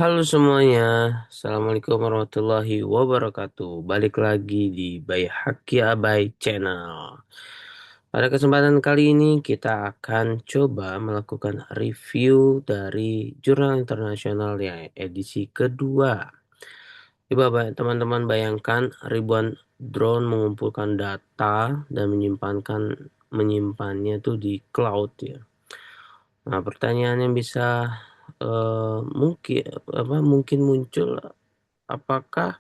Halo semuanya, Assalamualaikum warahmatullahi wabarakatuh. Balik lagi di Bayhaki Abai Channel. Pada kesempatan kali ini kita akan coba melakukan review dari jurnal internasional yang edisi kedua. Coba teman-teman bayangkan ribuan drone mengumpulkan data dan menyimpannya tuh di cloud ya. Nah, pertanyaan yang bisa mungkin muncul, apakah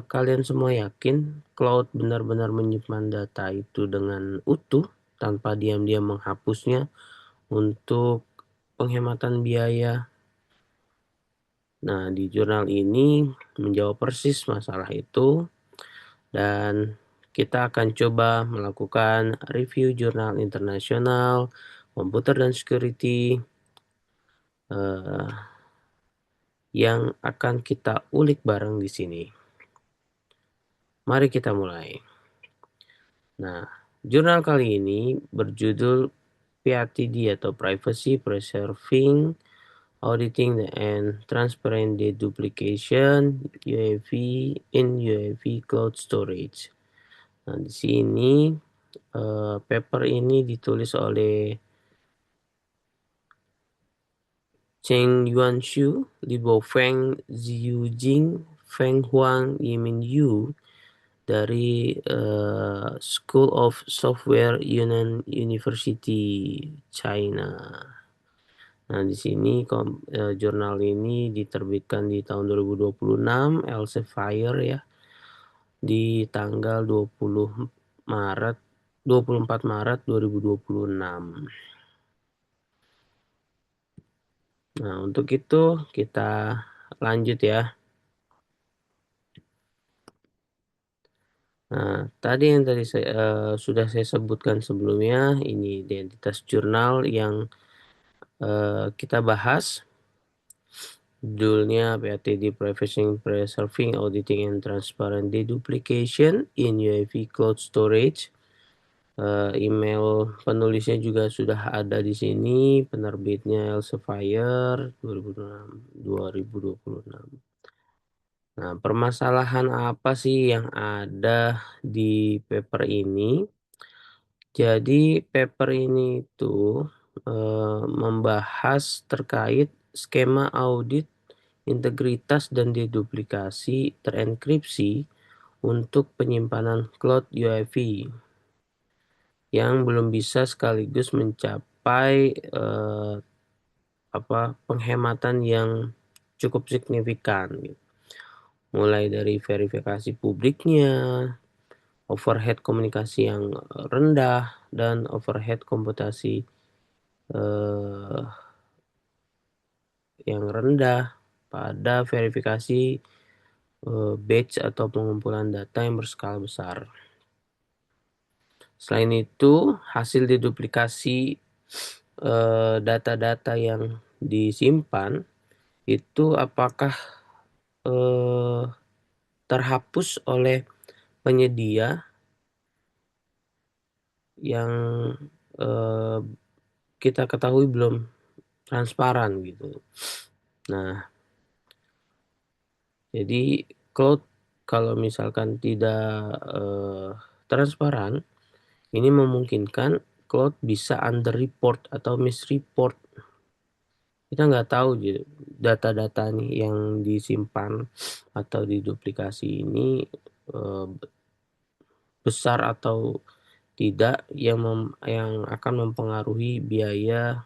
kalian semua yakin cloud benar-benar menyimpan data itu dengan utuh tanpa diam-diam menghapusnya untuk penghematan biaya? Nah, di jurnal ini menjawab persis masalah itu dan kita akan coba melakukan review jurnal internasional komputer dan security eh, yang akan kita ulik bareng di sini. Mari kita mulai. Nah, jurnal kali ini berjudul PATD atau Privacy Preserving Auditing and Transparent Deduplication UAV in UAV Cloud Storage. Nah, di sini paper ini ditulis oleh Cheng Yuanshu, Li Baofeng, Ziyujing, Feng Huang, Yimin Yu dari School of Software Yunnan University China. Nah, di sini jurnal ini diterbitkan di tahun 2026, Elsevier ya, di tanggal Maret 24 Maret 2026. Nah, untuk itu kita lanjut ya. Nah, sudah saya sebutkan sebelumnya, ini identitas jurnal yang kita bahas. Judulnya PATD Privacy Preserving Auditing and Transparent Deduplication in UAV Cloud Storage. Email penulisnya juga sudah ada di sini. Penerbitnya Elsevier 2026. Nah, permasalahan apa sih yang ada di paper ini? Jadi paper ini itu membahas terkait skema audit integritas dan deduplikasi terenkripsi untuk penyimpanan cloud UAV yang belum bisa sekaligus mencapai penghematan yang cukup signifikan gitu. Mulai dari verifikasi publiknya, overhead komunikasi yang rendah, dan overhead komputasi eh, yang rendah pada verifikasi batch atau pengumpulan data yang berskala besar. Selain itu, hasil deduplikasi data-data yang disimpan itu apakah eh, terhapus oleh penyedia yang eh, kita ketahui belum transparan gitu. Nah, jadi cloud kalau misalkan tidak transparan, ini memungkinkan cloud bisa underreport atau misreport. Kita nggak tahu data-data nih yang disimpan atau diduplikasi ini eh, besar atau tidak, yang akan mempengaruhi biaya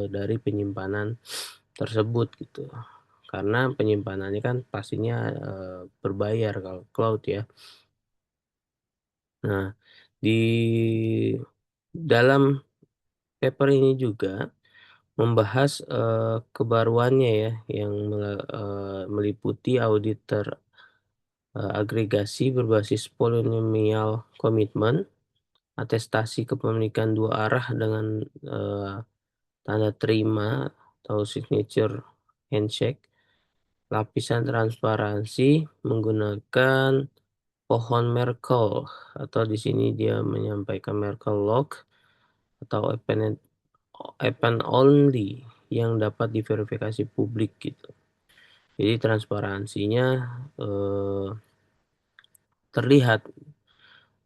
dari penyimpanan tersebut gitu. Karena penyimpanannya kan pastinya berbayar kalau cloud ya. Nah, di dalam paper ini juga membahas kebaruannya ya, yang meliputi audit agregasi berbasis polynomial commitment, atestasi kepemilikan dua arah dengan eh, tanda terima atau signature handshake, lapisan transparansi menggunakan pohon Merkle, atau di sini dia menyampaikan Merkle log atau append only yang dapat diverifikasi publik gitu. Jadi transparansinya eh, terlihat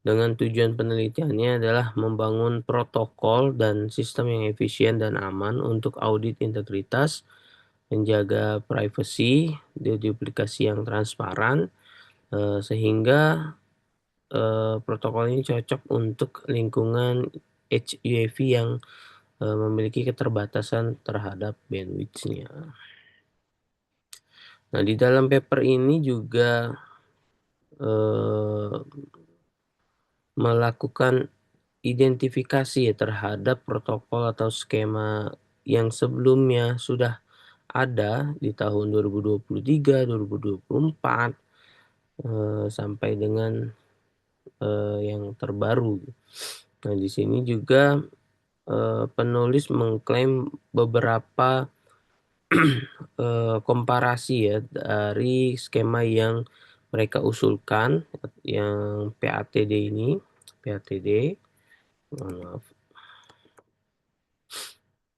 dengan tujuan penelitiannya adalah membangun protokol dan sistem yang efisien dan aman untuk audit integritas, menjaga privasi, deduplikasi yang transparan, sehingga protokol ini cocok untuk lingkungan HUAV yang memiliki keterbatasan terhadap bandwidth-nya. Nah, di dalam paper ini juga eh, melakukan identifikasi ya terhadap protokol atau skema yang sebelumnya sudah ada di tahun 2023, 2024, sampai dengan yang terbaru. Nah, di sini juga penulis mengklaim beberapa komparasi ya dari skema yang mereka usulkan, yang PATD ini, PATD, mohon maaf,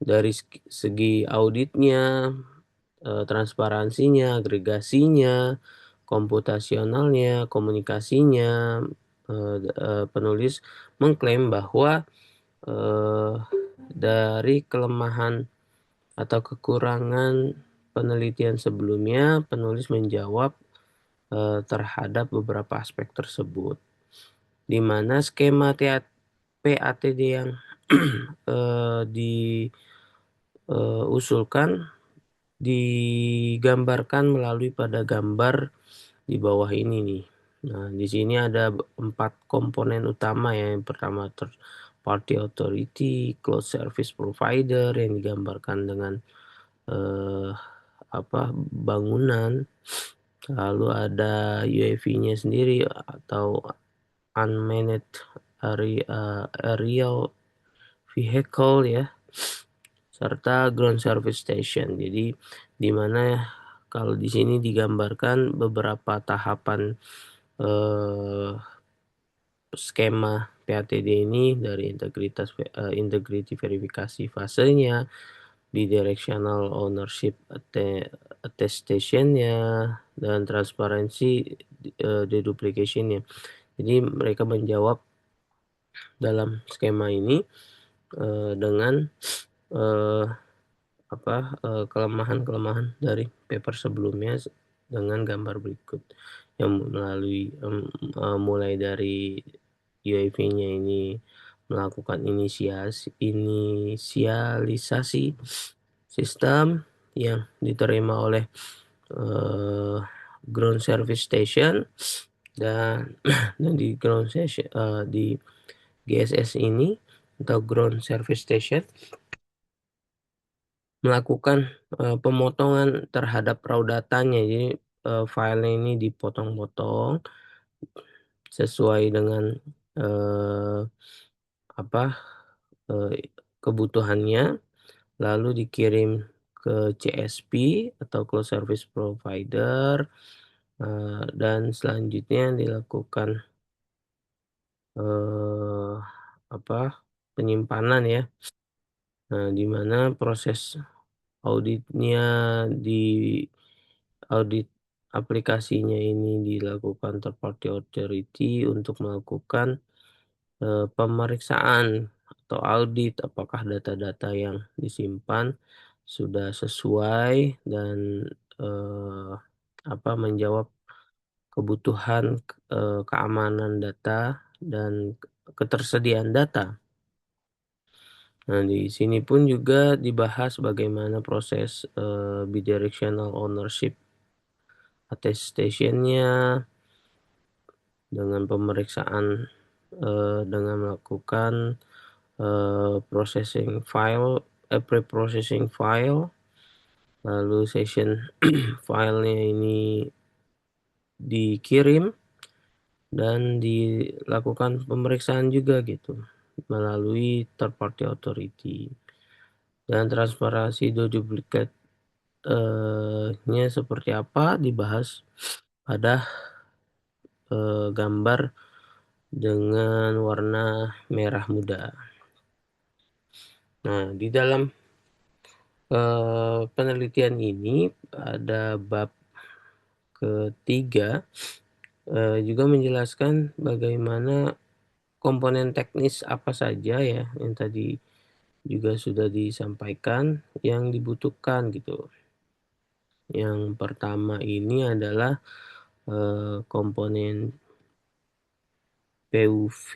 dari segi auditnya, transparansinya, agregasinya, komputasionalnya, komunikasinya, penulis mengklaim bahwa eh, dari kelemahan atau kekurangan penelitian sebelumnya, penulis menjawab terhadap beberapa aspek tersebut, di mana skema PATD yang diusulkan digambarkan melalui pada gambar di bawah ini nih. Nah, di sini ada 4 komponen utama ya. Yang pertama third party authority, cloud service provider yang digambarkan dengan eh, bangunan. Lalu ada UAV-nya sendiri atau unmanned aerial vehicle ya, serta ground service station. Jadi di mana kalau di sini digambarkan beberapa tahapan eh, skema PATD ini dari integrity verifikasi fasenya, bidirectional ownership attestation-nya, dan transparansi deduplication-nya. Jadi mereka menjawab dalam skema ini dengan eh, kelemahan-kelemahan dari paper sebelumnya dengan gambar berikut, yang mulai dari UAV-nya ini melakukan inisialisasi sistem yang diterima oleh eh, ground service station, dan di ground station di GSS ini atau ground service station melakukan pemotongan terhadap raw datanya. Jadi filenya ini dipotong-potong sesuai dengan eh, apa kebutuhannya, lalu dikirim ke CSP atau cloud service provider, dan selanjutnya dilakukan eh, apa penyimpanan ya. Nah, di mana proses auditnya, di audit aplikasinya ini dilakukan third party authority untuk melakukan pemeriksaan atau audit apakah data-data yang disimpan sudah sesuai dan eh, menjawab kebutuhan keamanan data dan ketersediaan data. Nah, di sini pun juga dibahas bagaimana proses bidirectional ownership attestation-nya dengan pemeriksaan dengan melakukan processing file, pre-processing file, lalu session filenya ini dikirim dan dilakukan pemeriksaan juga gitu melalui third party authority. Dan transparansi duplikat nya seperti apa dibahas pada gambar dengan warna merah muda. Nah, di dalam penelitian ini ada bab ketiga, juga menjelaskan bagaimana komponen teknis apa saja ya yang tadi juga sudah disampaikan yang dibutuhkan gitu. Yang pertama ini adalah, komponen PUV,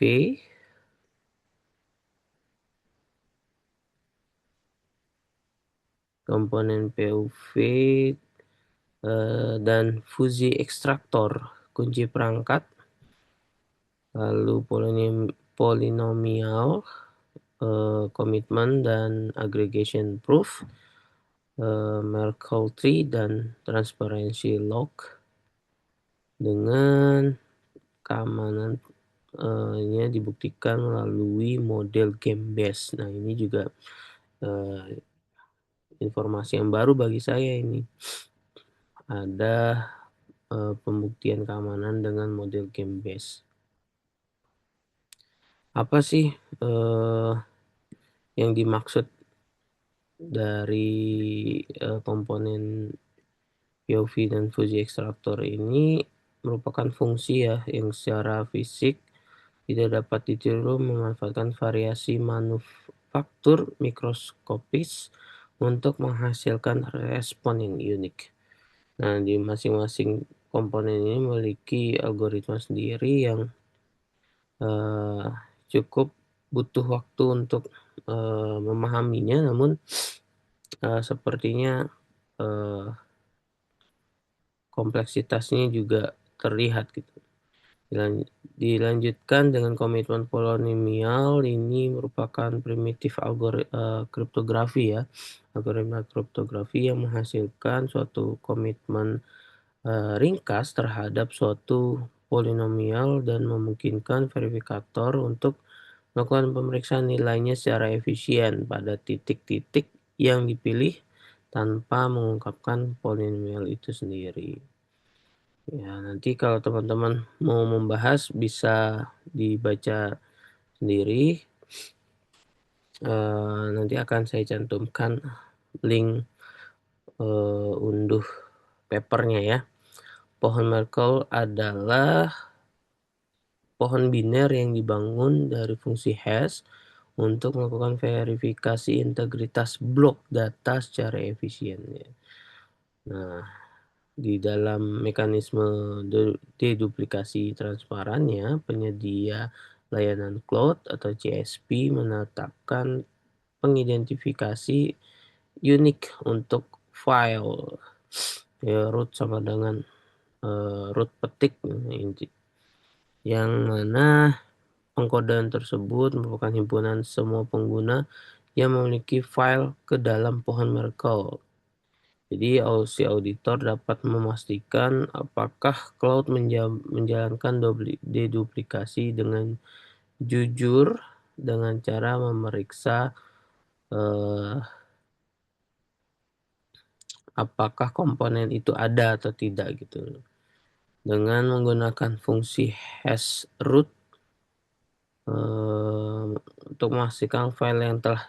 dan fuzzy ekstraktor kunci perangkat, lalu polinomial, commitment dan aggregation proof, Merkle tree dan transparency lock dengan keamanan dibuktikan melalui model game base. Nah, ini juga eee, informasi yang baru bagi saya ini. Ada, pembuktian keamanan dengan model game base. Apa sih, yang dimaksud dari, komponen POV dan fuzzy extractor ini merupakan fungsi ya yang secara fisik tidak dapat ditiru memanfaatkan variasi manufaktur mikroskopis untuk menghasilkan respon yang unik. Nah, di masing-masing komponen ini memiliki algoritma sendiri yang, eee, cukup butuh waktu untuk, memahaminya, namun, sepertinya, eee, kompleksitasnya juga terlihat gitu. Dilanjutkan dengan komitmen polinomial, ini merupakan primitif kriptografi ya, algoritma kriptografi yang menghasilkan suatu komitmen, ringkas terhadap suatu polinomial dan memungkinkan verifikator untuk melakukan pemeriksaan nilainya secara efisien pada titik-titik yang dipilih tanpa mengungkapkan polinomial itu sendiri. Ya, nanti kalau teman-teman mau membahas bisa dibaca sendiri, nanti akan saya cantumkan link, unduh papernya ya. Pohon Merkle adalah pohon biner yang dibangun dari fungsi hash untuk melakukan verifikasi integritas blok data secara efisien ya. Nah, di dalam mekanisme deduplikasi transparannya, penyedia layanan cloud atau CSP menetapkan pengidentifikasi unik untuk file, ya root sama dengan, root petik yang mana pengkodean tersebut merupakan himpunan semua pengguna yang memiliki file ke dalam pohon Merkle. Jadi si auditor dapat memastikan apakah cloud menjalankan deduplikasi dengan jujur dengan cara memeriksa, eee, apakah komponen itu ada atau tidak gitu. Dengan menggunakan fungsi hash root, untuk memastikan file yang telah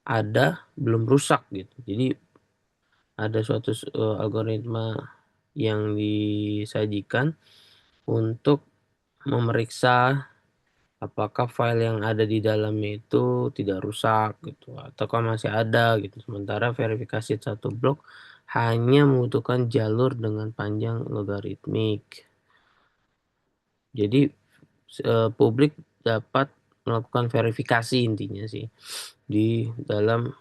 ada belum rusak gitu. Jadi ada suatu algoritma yang disajikan untuk memeriksa apakah file yang ada di dalamnya itu tidak rusak gitu, ataukah masih ada gitu. Sementara verifikasi satu blok hanya membutuhkan jalur dengan panjang logaritmik. Jadi, publik dapat melakukan verifikasi intinya sih, di dalam,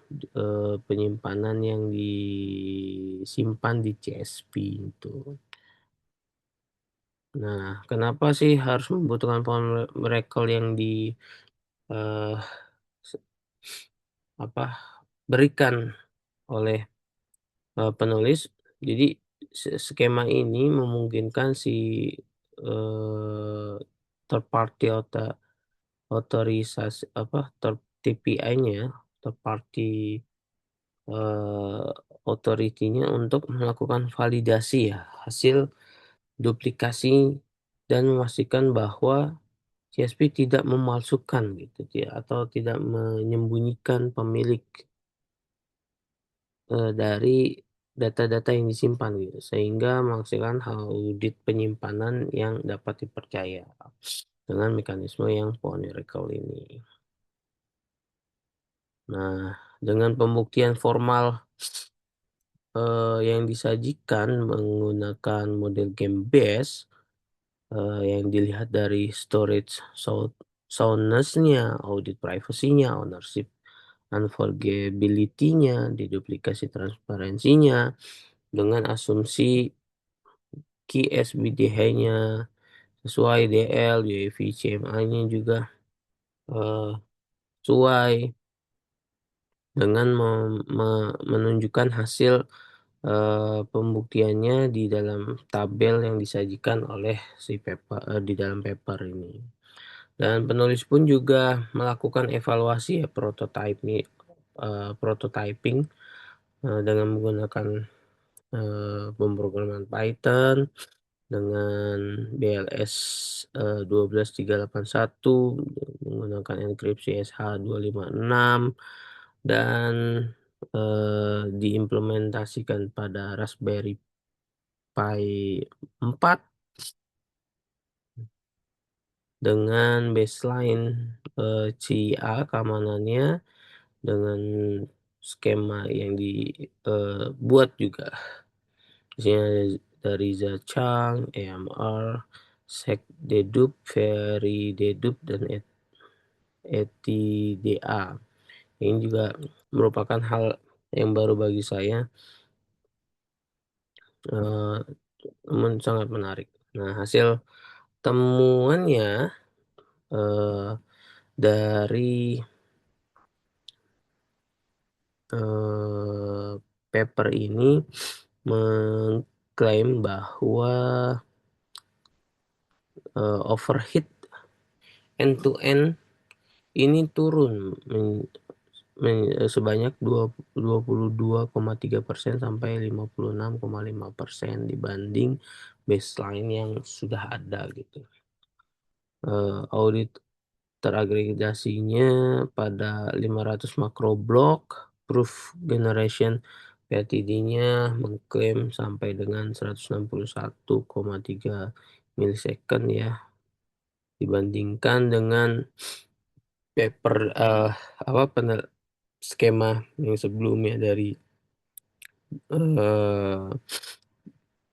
penyimpanan yang disimpan di CSP itu. Nah, kenapa sih harus membutuhkan pohon miracle yang eee, se apa, berikan oleh, penulis? Jadi skema ini memungkinkan si, eee, third party otorisasi TPI-nya, third party, eee, authority-nya untuk melakukan validasi ya hasil duplikasi dan memastikan bahwa CSP tidak memalsukan gitu ya atau tidak menyembunyikan pemilik, dari data-data yang disimpan gitu, sehingga menghasilkan audit penyimpanan yang dapat dipercaya dengan mekanisme yang Poniekal ini. Nah, dengan pembuktian formal yang disajikan menggunakan model game base, yang dilihat dari storage soundness-nya, audit privacy-nya, ownership unforgettability-nya, deduplikasi transparansinya, dengan asumsi key SBDH-nya sesuai DL, UEFI, CMA-nya juga eh, sesuai dengan menunjukkan hasil pembuktiannya di dalam tabel yang disajikan oleh si paper di dalam paper ini. Dan penulis pun juga melakukan evaluasi ya prototyping dengan menggunakan pemrograman Python dengan BLS 12381 menggunakan enkripsi SH256 dan diimplementasikan pada Raspberry Pi 4 dengan baseline CIA keamanannya dengan skema yang dibuat juga. Misalnya dari Zachang, EMR, SecDedup, VeriDedup, dan ETDA. Ini juga merupakan hal yang baru bagi saya, eh, namun sangat menarik. Nah, hasil temuannya eh, dari eh, paper ini mengklaim bahwa overheat end to end ini turun sebanyak 22,3% sampai 56,5% dibanding baseline yang sudah ada gitu. Audit teragregasinya pada 500 makro block, proof generation PTD-nya mengklaim sampai dengan 161,3 milisecond ya, dibandingkan dengan paper skema yang sebelumnya dari eh,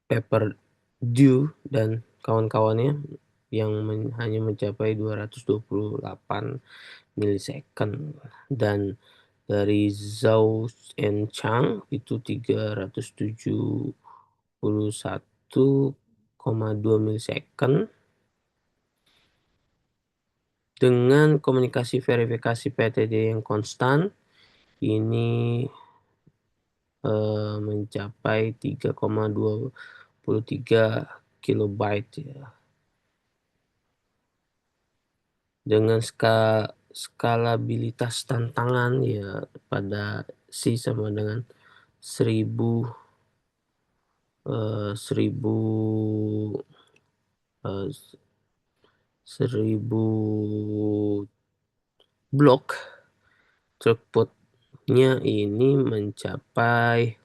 paper Dew dan kawan-kawannya yang hanya mencapai 228 milisecond, dan dari Zhao and Chang itu 371,2 milisecond dengan komunikasi verifikasi PTD yang konstan. Ini mencapai 3,23 kilobyte ya. Dengan skalabilitas tantangan ya pada C sama dengan 1000 eh, 1000 eh, 1000 blok, throughputnya ini mencapai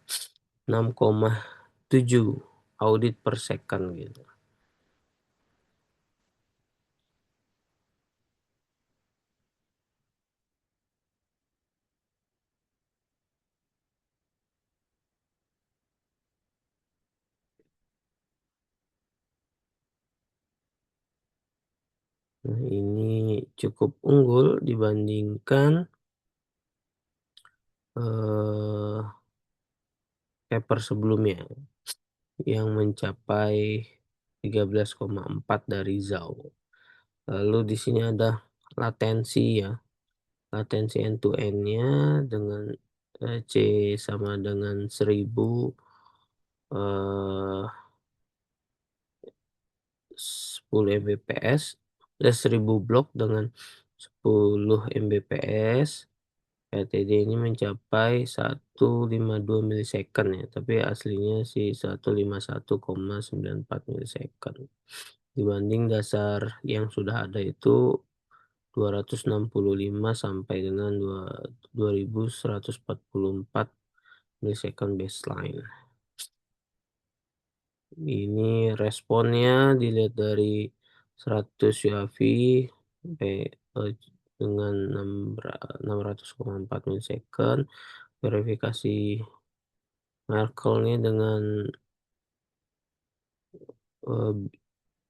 6,7 audit per second gitu. Nah, ini cukup unggul dibandingkan eh, paper sebelumnya yang mencapai 13,4 dari Zhao. Lalu di sini ada latensi ya. Latensi end to end-nya dengan C sama dengan 1000 eh 10 Mbps, 1000 blok dengan 10 Mbps. LTD ini mencapai 152 milisecond ya, tapi aslinya sih 151,94 milisecond. Dibanding dasar yang sudah ada itu 265 sampai dengan 2144 milisecond baseline. Ini responnya dilihat dari 100 UAV sampai, eee, dengan 600,4 milisecond. Verifikasi Merkel nih dengan, eee,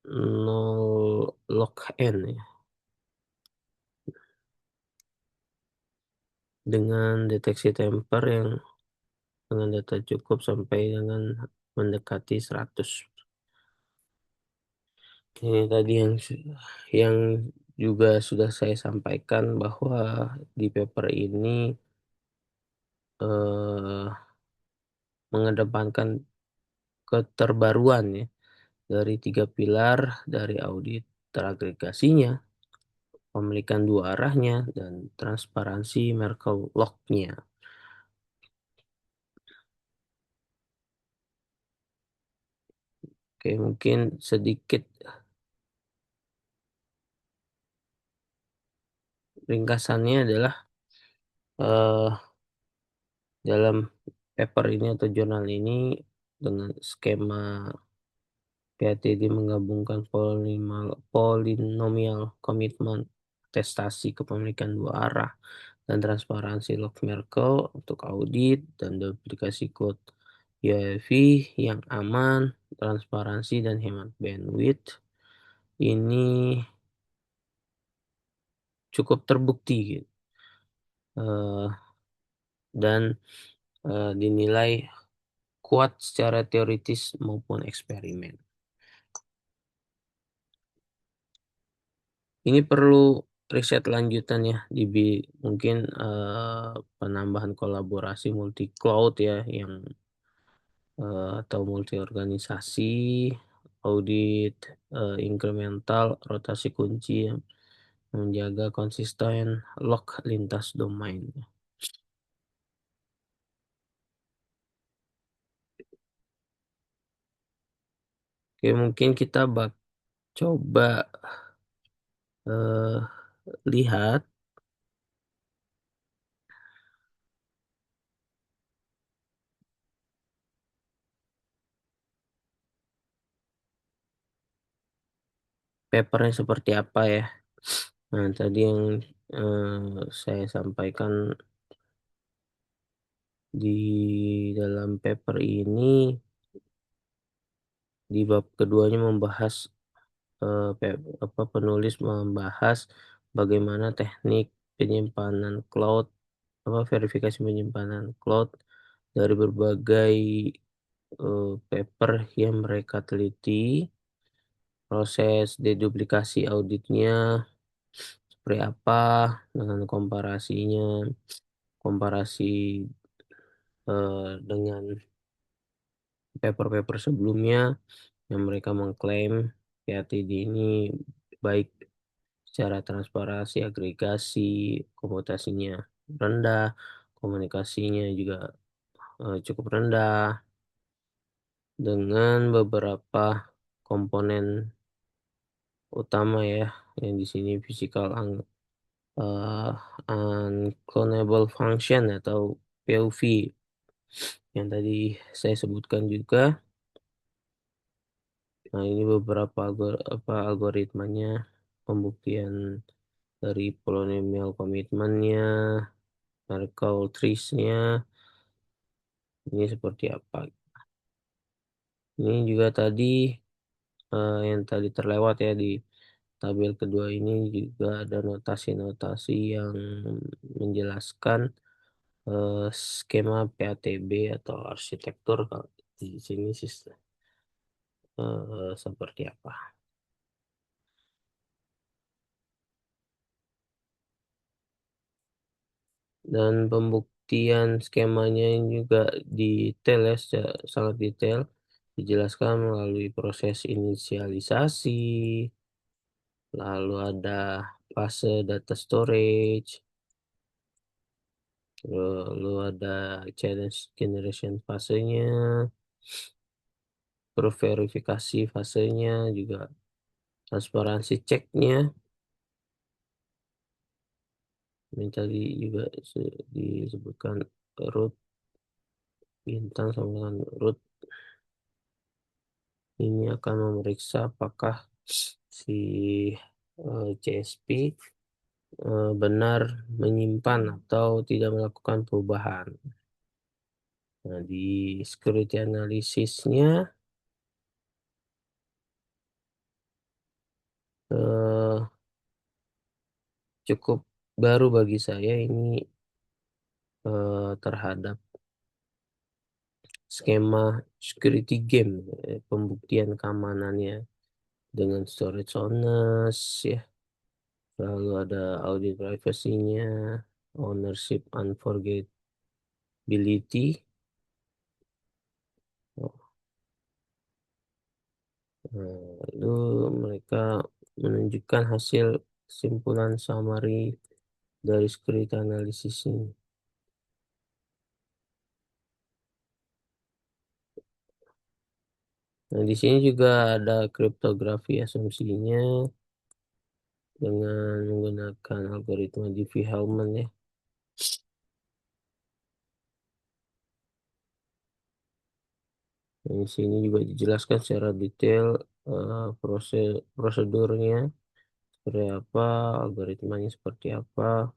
0 log N ya, dengan deteksi temper yang dengan data cukup sampai dengan mendekati 100. Ini tadi yang juga sudah saya sampaikan bahwa di paper ini, eee, mengedepankan keterbaruan ya, dari 3 pilar dari audit teragregasinya, pemilikan dua arahnya, dan transparansi Merkle Lock-nya. Oke, mungkin sedikit ringkasannya adalah, eee, dalam paper ini atau jurnal ini dengan skema PATD menggabungkan polinomial komitmen, atestasi kepemilikan dua arah, dan transparansi log Merkle untuk audit dan duplikasi kode UEFI yang aman, transparansi dan hemat bandwidth. Ini cukup terbukti gitu, eee, dan, dinilai kuat secara teoritis maupun eksperimen. Ini perlu riset lanjutan ya mungkin, penambahan kolaborasi multi cloud ya yang, atau multi organisasi, audit, incremental, rotasi kunci yang menjaga konsisten lock lintas domain. Oke, mungkin kita coba, eee, lihat paper-nya seperti apa ya. Nah, tadi yang, saya sampaikan di dalam paper ini, di bab keduanya membahas, eee, pe penulis membahas bagaimana teknik penyimpanan cloud, verifikasi penyimpanan cloud dari berbagai, paper yang mereka teliti, proses deduplikasi auditnya seperti apa, dengan komparasi, dengan paper-paper sebelumnya yang mereka mengklaim PATD ini baik secara transparansi, agregasi, komutasinya rendah, komunikasinya juga, cukup rendah, dengan beberapa komponen utama ya, yang di sini physical eee, unclonable function atau POV yang tadi saya sebutkan juga. Nah, ini beberapa algoritmanya, pembuktian dari polynomial commitment-nya, Merkle trees-nya, ini seperti apa. Ini juga tadi, yang tadi terlewat ya di tabel kedua ini juga ada notasi-notasi yang menjelaskan, skema PATB atau arsitektur kalau di sini seperti apa. Dan pembuktian skemanya ini juga detail ya, sangat detail, dijelaskan melalui proses inisialisasi, lalu ada fase data storage, lalu ada challenge generation fasenya, terus verifikasi fasenya, juga transparansi ceknya, ini tadi juga disebutkan root bintang sama dengan root Ini akan memeriksa apakah si CSP benar menyimpan atau tidak melakukan perubahan. Nah, di security analysisnya eh, cukup baru bagi saya ini terhadap skema security game, pembuktian keamanannya dengan storage honest ya, lalu ada audit privacy-nya, ownership unforgettability. Lalu mereka menunjukkan hasil kesimpulan summary dari security analysis ini. Nah, di sini juga ada kriptografi asumsinya dengan menggunakan algoritma Diffie-Hellman ya. Nah, di sini juga dijelaskan secara detail prosedurnya seperti apa, algoritmanya seperti apa,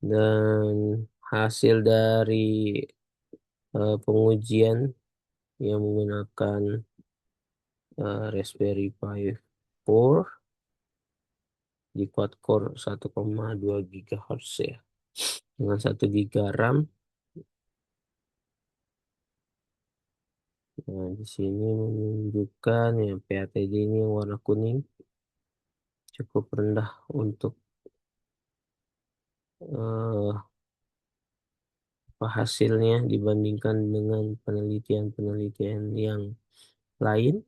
dan hasil dari pengujian yang menggunakan Raspberry Pi 4 di quad-core 1,2 GHz ya, dengan 1 GB RAM. Nah, di sini menunjukkan ya PATD ini yang warna kuning cukup rendah untuk eh, hasilnya dibandingkan dengan penelitian-penelitian yang lain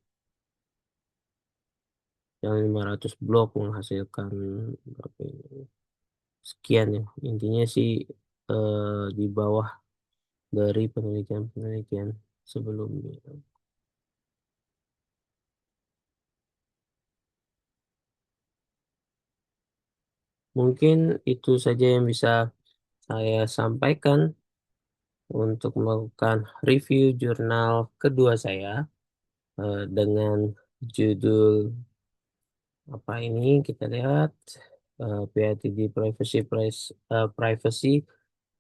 yang 500 blok menghasilkan berapa ini? Sekian ya. Intinya sih di bawah dari penelitian-penelitian sebelumnya. Mungkin itu saja yang bisa saya sampaikan untuk melakukan review jurnal kedua saya dengan judul apa ini kita lihat PATD Privacy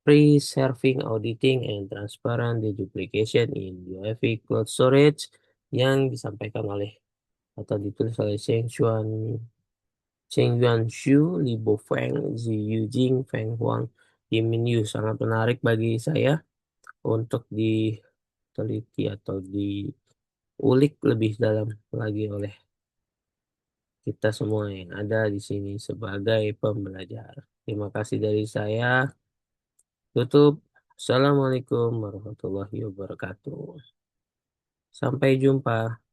Preserving Auditing and Transparent Deduplication in UEFI Cloud Storage yang disampaikan oleh atau ditulis oleh Cheng Yuan Xu, Li Bofeng, Zi Yujing, Feng Huang, Yimin Yu. Sangat menarik bagi saya untuk diteliti atau diulik lebih dalam lagi oleh kita semua yang ada di sini sebagai pembelajar. Terima kasih dari saya. Tutup. Assalamualaikum warahmatullahi wabarakatuh. Sampai jumpa.